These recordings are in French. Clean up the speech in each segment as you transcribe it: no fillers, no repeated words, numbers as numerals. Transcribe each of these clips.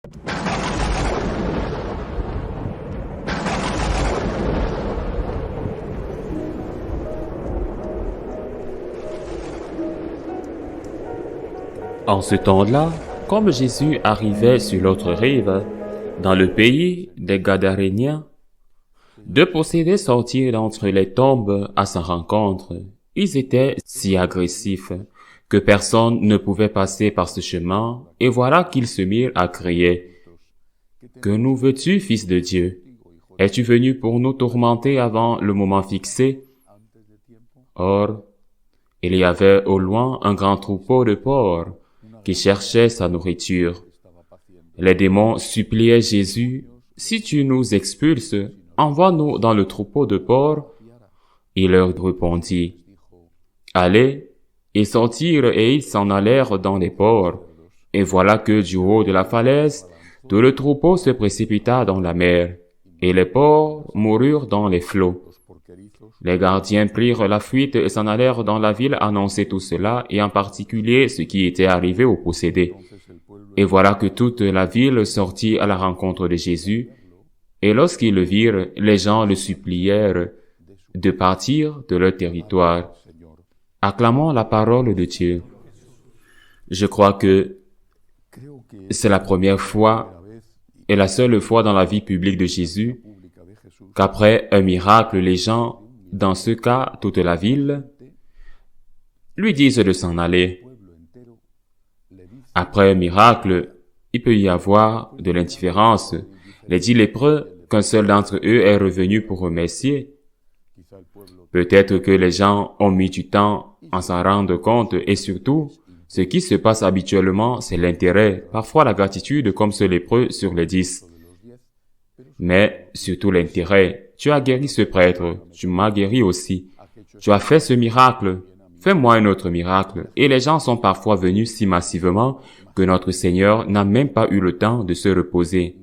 En ce temps-là, comme Jésus arrivait sur l'autre rive, dans le pays des Gadaréniens, deux possédés sortirent d'entre les tombes à sa rencontre. Ils étaient si agressifs que personne ne pouvait passer par ce chemin, et voilà qu'ils se mirent à crier: « Que nous veux-tu, Fils de Dieu? Es-tu venu pour nous tourmenter avant le moment fixé? » Or, il y avait au loin un grand troupeau de porcs qui cherchait sa nourriture. Les démons suppliaient Jésus: « Si tu nous expulses, envoie-nous dans le troupeau de porcs. » Il leur répondit: « Allez. » Ils sortirent et ils s'en allèrent dans les porcs. Et voilà que du haut de la falaise, tout le troupeau se précipita dans la mer, et les porcs moururent dans les flots. Les gardiens prirent la fuite et s'en allèrent dans la ville annoncer tout cela, et en particulier ce qui était arrivé aux possédés. Et voilà que toute la ville sortit à la rencontre de Jésus, et lorsqu'ils le virent, les gens le supplièrent de partir de leur territoire. Acclamons la parole de Dieu. Je crois que c'est la première fois et la seule fois dans la vie publique de Jésus qu'après un miracle, les gens, dans ce cas toute la ville, lui disent de s'en aller. Après un miracle, il peut y avoir de l'indifférence. Les 10 lépreux, qu'un seul d'entre eux est revenu pour remercier. Peut-être que les gens ont mis du temps à s'en rendre compte, et surtout, ce qui se passe habituellement, c'est l'intérêt, parfois la gratitude comme ce lépreux sur les 10. Mais surtout l'intérêt. Tu as guéri ce prêtre, tu m'as guéri aussi. Tu as fait ce miracle, fais-moi un autre miracle. Et les gens sont parfois venus si massivement que notre Seigneur n'a même pas eu le temps de se reposer.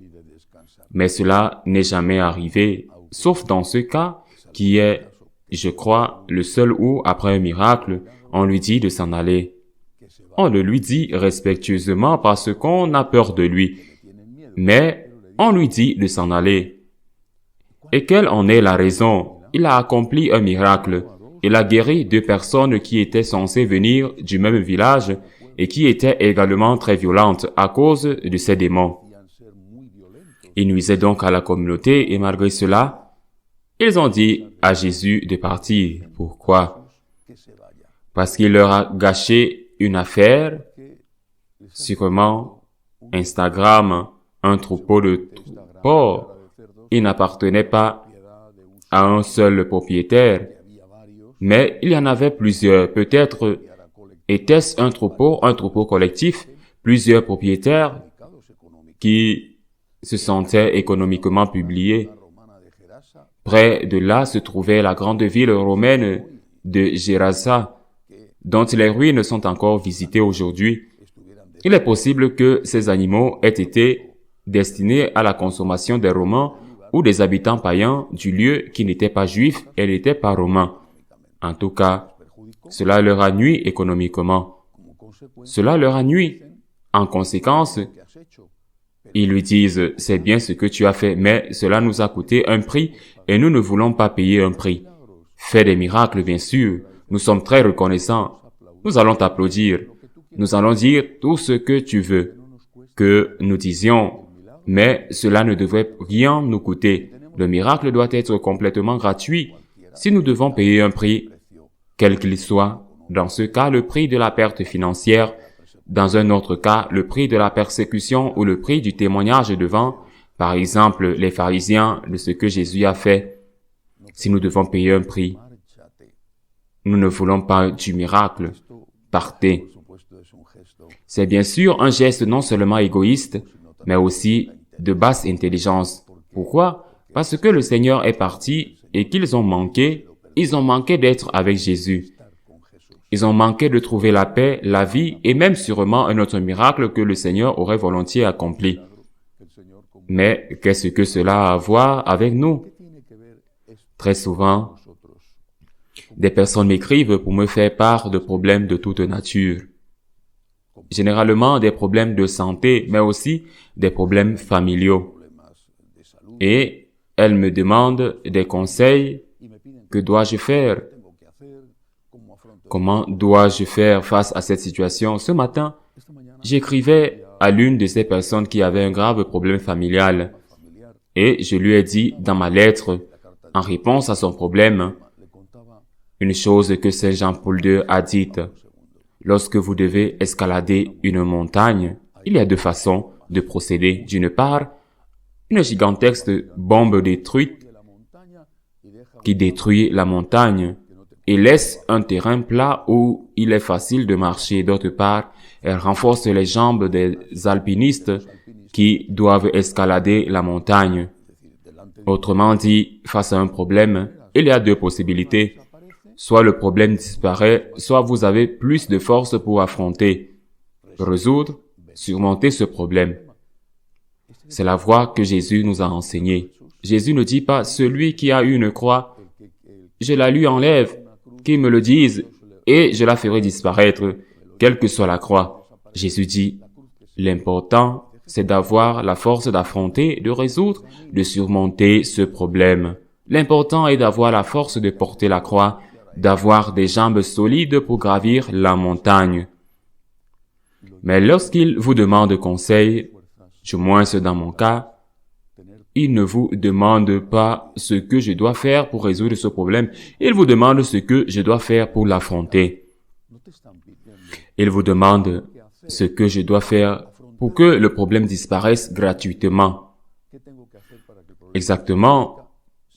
Mais cela n'est jamais arrivé, sauf dans ce cas qui est, je crois, le seul où, après un miracle, on lui dit de s'en aller. On le lui dit respectueusement parce qu'on a peur de lui, mais on lui dit de s'en aller. Et quelle en est la raison? Il a accompli un miracle. Il a guéri 2 personnes qui étaient censées venir du même village et qui étaient également très violentes à cause de ces démons. Il nuisait donc à la communauté et malgré cela, ils ont dit à Jésus de partir. Pourquoi? Parce qu'il leur a gâché une affaire, sûrement Instagram, un troupeau de porcs. Il n'appartenait pas à un seul propriétaire, mais il y en avait plusieurs. Peut-être était-ce un troupeau collectif, plusieurs propriétaires qui se sentaient économiquement publiés. Près de là se trouvait la grande ville romaine de Gerasa, dont les ruines sont encore visitées aujourd'hui. Il est possible que ces animaux aient été destinés à la consommation des Romains ou des habitants païens du lieu qui n'étaient pas juifs et n'étaient pas romains. En tout cas, cela leur a nui économiquement. Cela leur a nui. En conséquence, ils lui disent, « C'est bien ce que tu as fait, mais cela nous a coûté un prix et nous ne voulons pas payer un prix. Fais des miracles, bien sûr. Nous sommes très reconnaissants. Nous allons t'applaudir. Nous allons dire tout ce que tu veux que nous disions, mais cela ne devrait rien nous coûter. Le miracle doit être complètement gratuit. Si nous devons payer un prix, quel qu'il soit, dans ce cas, le prix de la perte financière, dans un autre cas, le prix de la persécution ou le prix du témoignage devant, par exemple, les pharisiens de ce que Jésus a fait. Si nous devons payer un prix, nous ne voulons pas du miracle. Partez. C'est bien sûr un geste non seulement égoïste, mais aussi de basse intelligence. Pourquoi? Parce que le Seigneur est parti et qu'ils ont manqué d'être avec Jésus. Ils ont manqué de trouver la paix, la vie et même sûrement un autre miracle que le Seigneur aurait volontiers accompli. Mais qu'est-ce que cela a à voir avec nous? Très souvent, des personnes m'écrivent pour me faire part de problèmes de toute nature. généralement des problèmes de santé, mais aussi des problèmes familiaux. Et elles me demandent des conseils. Que dois-je faire? Comment dois-je faire face à cette situation? Ce matin, j'écrivais à l'une de ces personnes qui avait un grave problème familial et je lui ai dit dans ma lettre, en réponse à son problème, une chose que Saint Jean-Paul II a dite. Lorsque vous devez escalader une montagne, il y a deux façons de procéder. D'une part, une gigantesque bombe détruite qui détruit la montagne et laisse un terrain plat où il est facile de marcher. D'autre part, elle renforce les jambes des alpinistes qui doivent escalader la montagne. Autrement dit, face à un problème, il y a deux possibilités. Soit le problème disparaît, soit vous avez plus de force pour affronter, résoudre, surmonter ce problème. C'est la voie que Jésus nous a enseignée. Jésus ne dit pas, celui qui a une croix, je la lui enlève, qu'il me le dise, et je la ferai disparaître, quelle que soit la croix. Jésus dit, l'important, c'est d'avoir la force d'affronter, de résoudre, de surmonter ce problème. L'important est d'avoir la force de porter la croix, d'avoir des jambes solides pour gravir la montagne. Mais lorsqu'il vous demande conseil, du moins dans mon cas, il ne vous demande pas ce que je dois faire pour résoudre ce problème. Il vous demande ce que je dois faire pour l'affronter. Il vous demande ce que je dois faire pour que le problème disparaisse gratuitement. Exactement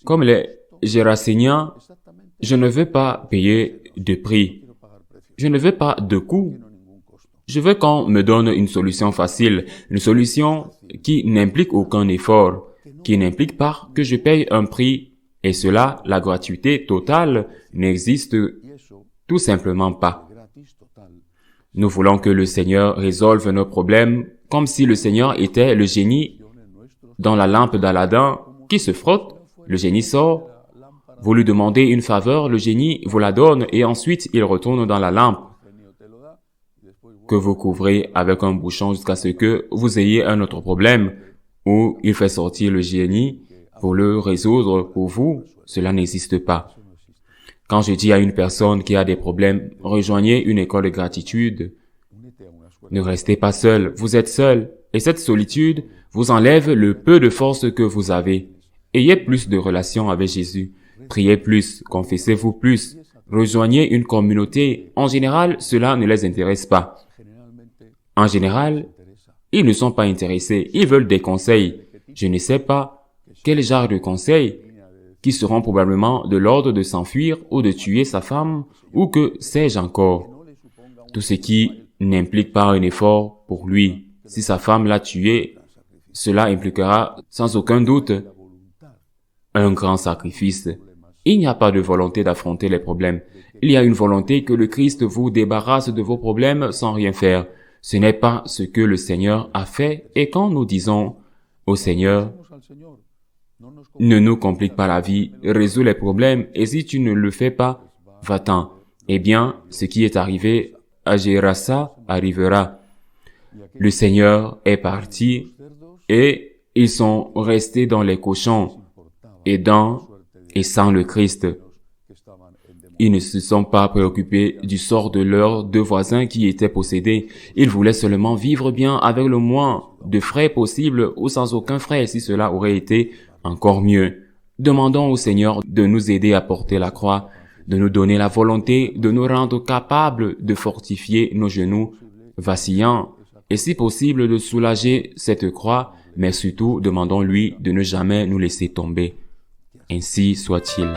comme les Géraséniens, je ne veux pas payer de prix. Je ne veux pas de coût. Je veux qu'on me donne une solution facile, une solution qui n'implique aucun effort, qui n'implique pas que je paye un prix, et cela, la gratuité totale, n'existe tout simplement pas. Nous voulons que le Seigneur résolve nos problèmes comme si le Seigneur était le génie dans la lampe d'Aladin qui se frotte, le génie sort, vous lui demandez une faveur, le génie vous la donne et ensuite il retourne dans la lampe que vous couvrez avec un bouchon jusqu'à ce que vous ayez un autre problème où il fait sortir le génie pour le résoudre pour vous. Cela n'existe pas. Quand je dis à une personne qui a des problèmes, rejoignez une école de gratitude. Ne restez pas seul, vous êtes seul. Et cette solitude vous enlève le peu de force que vous avez. Ayez plus de relations avec Jésus. Priez plus, confessez-vous plus. Rejoignez une communauté. En général, cela ne les intéresse pas. En général, ils ne sont pas intéressés. Ils veulent des conseils. Je ne sais pas quel genre de conseils qui seront probablement de l'ordre de s'enfuir ou de tuer sa femme ou que sais-je encore. Tout ce qui n'implique pas un effort pour lui. Si sa femme l'a tué, cela impliquera sans aucun doute un grand sacrifice. Il n'y a pas de volonté d'affronter les problèmes. Il y a une volonté que le Christ vous débarrasse de vos problèmes sans rien faire. Ce n'est pas ce que le Seigneur a fait et quand nous disons au Seigneur, ne nous complique pas la vie, résous les problèmes et si tu ne le fais pas, va-t'en. Eh bien, ce qui est arrivé à Gérasa arrivera. Le Seigneur est parti et ils sont restés dans les cochons et sans le Christ. Ils ne se sont pas préoccupés du sort de leurs deux voisins qui étaient possédés. Ils voulaient seulement vivre bien avec le moins de frais possible ou sans aucun frais si cela aurait été encore mieux. Demandons au Seigneur de nous aider à porter la croix, de nous donner la volonté, de nous rendre capables de fortifier nos genoux vacillants et si possible de soulager cette croix, mais surtout demandons-lui de ne jamais nous laisser tomber. Ainsi soit-il.